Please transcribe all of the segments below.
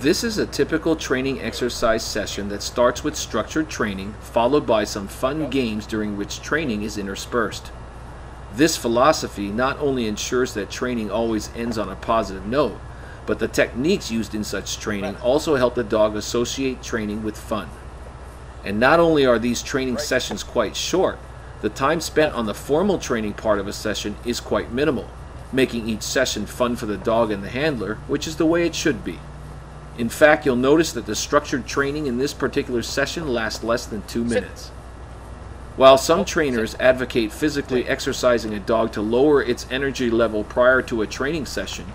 This is a typical training exercise session that starts with structured training, followed by some fun games during which training is interspersed. This philosophy not only ensures that training always ends on a positive note, but the techniques used in such training also help the dog associate training with fun. And not only are these training sessions quite short, the time spent on the formal training part of a session is quite minimal, making each session fun for the dog and the handler, which is the way it should be. In fact, you'll notice that the structured training in this particular session lasts less than 2 minutes. While some trainers advocate physically exercising a dog to lower its energy level prior to a training session,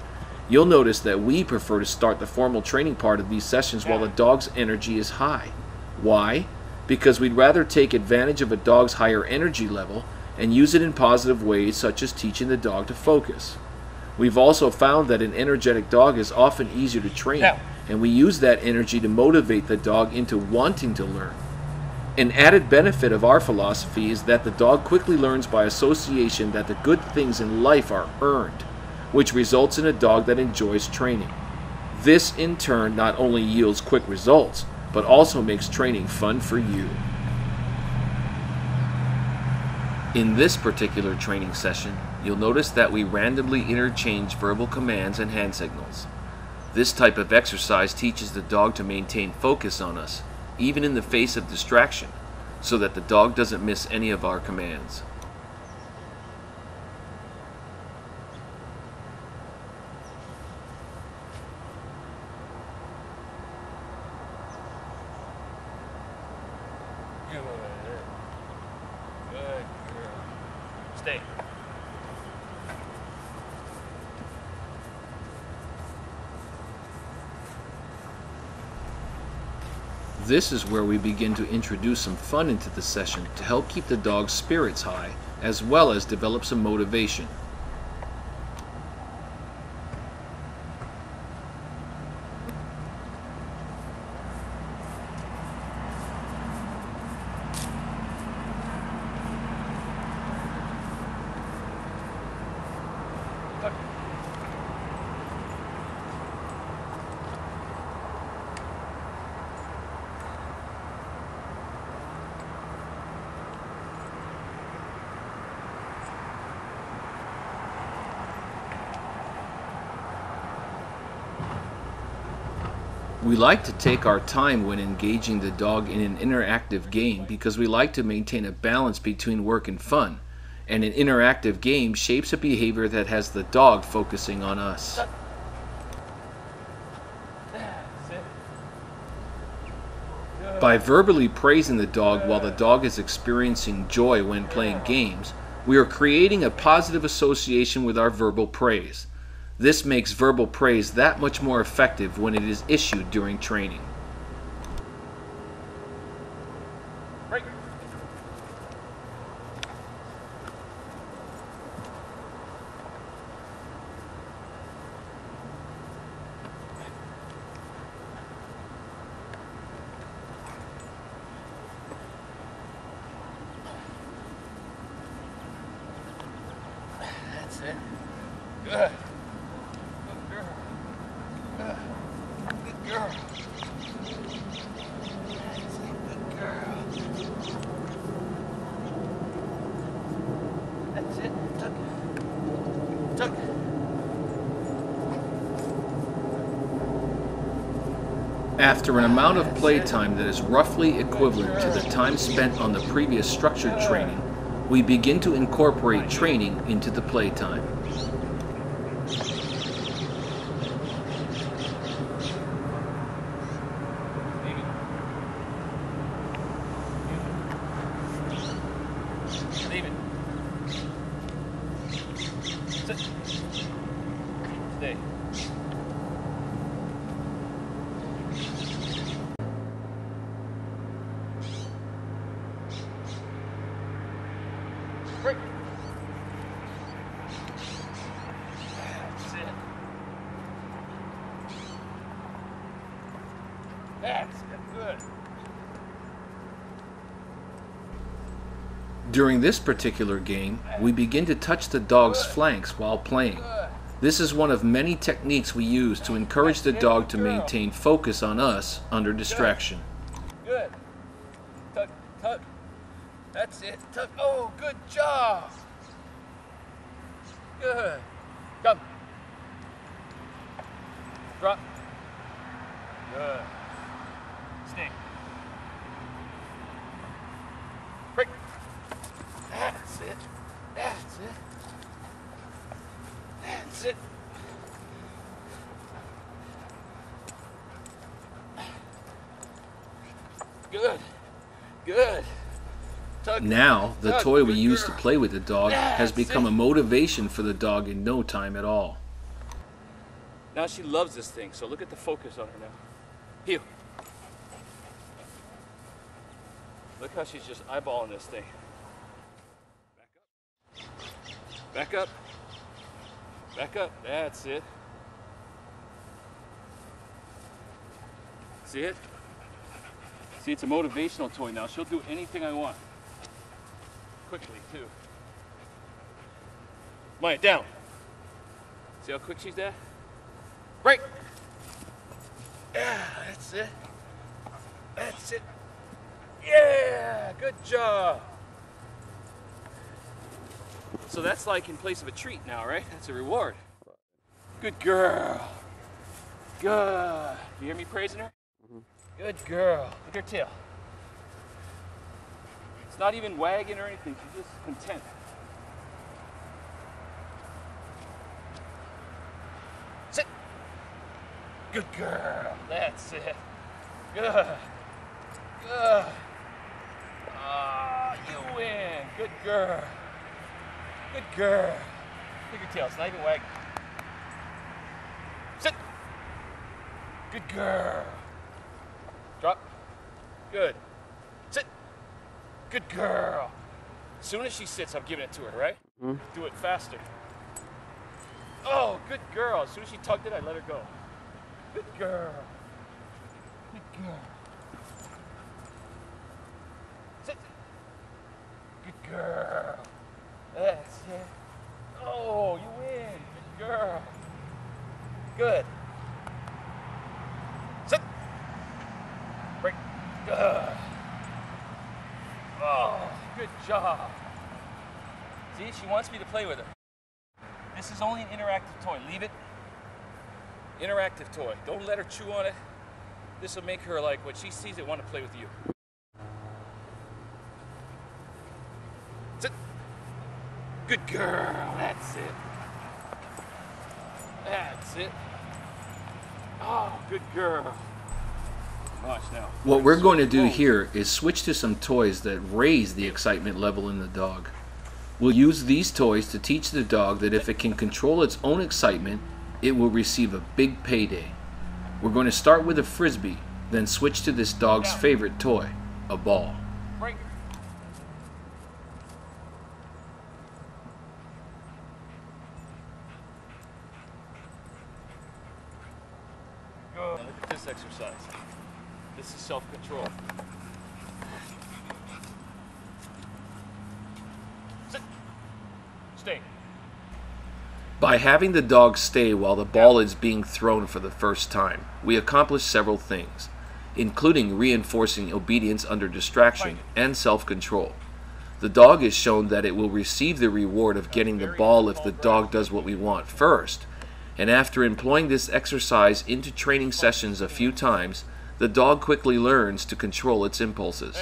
you'll notice that we prefer to start the formal training part of these sessions while the dog's energy is high. Why? Because we'd rather take advantage of a dog's higher energy level and use it in positive ways, such as teaching the dog to focus. We've also found that an energetic dog is often easier to train, and we use that energy to motivate the dog into wanting to learn. An added benefit of our philosophy is that the dog quickly learns by association that the good things in life are earned, which results in a dog that enjoys training. This, in turn, not only yields quick results, but also makes training fun for you. In this particular training session, you'll notice that we randomly interchange verbal commands and hand signals. This type of exercise teaches the dog to maintain focus on us, even in the face of distraction, so that the dog doesn't miss any of our commands. Good girl. Stay. This is where we begin to introduce some fun into the session to help keep the dog's spirits high, as well as develop some motivation. We like to take our time when engaging the dog in an interactive game because we like to maintain a balance between work and fun, and an interactive game shapes a behavior that has the dog focusing on us. By verbally praising the dog while the dog is experiencing joy when playing games, we are creating a positive association with our verbal praise. This makes verbal praise that much more effective when it is issued during training. Break. That's it. Good. Good girl. That's a good girl. That's it. Tuck. Tuck. After an amount of playtime that is roughly equivalent to the time spent on the previous structured training, we begin to incorporate training into the playtime. Leave it. Sit. Stay. Break. That's it. That's good. During this particular game, we begin to touch the dog's flanks while playing. This is one of many techniques we use to encourage the dog to maintain focus on us under distraction. Good. Tuck, tuck. That's it. Tuck. Oh, good job. Good. Come. Drop. Good. Stay. Break. That's it. That's it. That's it. Good. Good. Tuck. Now, the Tuck, toy we good use to girl. play with the dog has That's become it. a motivation for the dog in no time at all. Now she loves this thing, so look at the focus on her now. Heel. Look how she's just eyeballing this thing. Back up. Back up. Back up. That's it. See it? See, it's a motivational toy now. She'll do anything I want. Quickly, too. Maya, down. See how quick she's there? Break. Yeah, that's it. That's it. Yeah, good job. So that's like in place of a treat now, right? That's a reward. Good girl. Good. You hear me praising her? Good girl. Look at her tail. It's not even wagging or anything. She's just content. Sit. Good girl. That's it. Good. Good. Ah, you win. Good girl. Good girl. Look at your tail. It's not even wagging. Sit. Good girl. Drop. Good. Sit. Good girl. As soon as she sits, I'm giving it to her, right? Do it faster. Oh, good girl. As soon as she tugged it, I let her go. Good girl. Good girl. Sit. Good girl. That's it. Oh, you win. Good girl. Good. Sit. Break. Good. Oh, good job. See, she wants me to play with her. This is only an interactive toy. Leave it. Interactive toy. Don't let her chew on it. This will make her, like, when she sees it, want to play with you. Sit. Good girl. That's it. That's it. Oh, good girl. Watch now. What we're going to do here is switch to some toys that raise the excitement level in the dog. We'll use these toys to teach the dog that if it can control its own excitement, it will receive a big payday. We're going to start with a frisbee, then switch to this dog's favorite toy, a ball. Break. Good. Now look at this exercise. This is self-control. Sit. Stay. By having the dog stay while the ball is being thrown for the first time, we accomplish several things, including reinforcing obedience under distraction and self-control. The dog is shown that it will receive the reward of getting the ball if the dog does what we want first, and after employing this exercise into training sessions a few times, the dog quickly learns to control its impulses.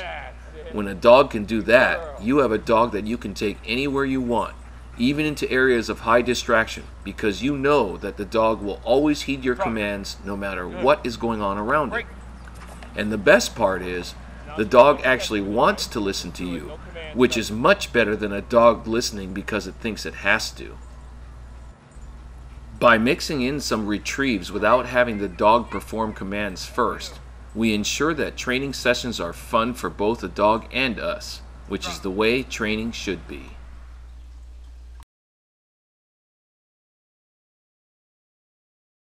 When a dog can do that, you have a dog that you can take anywhere you want, even into areas of high distraction, because you know that the dog will always heed your commands no matter what is going on around it. And the best part is, the dog actually wants to listen to you, which is much better than a dog listening because it thinks it has to. By mixing in some retrieves without having the dog perform commands first, we ensure that training sessions are fun for both the dog and us, which is the way training should be.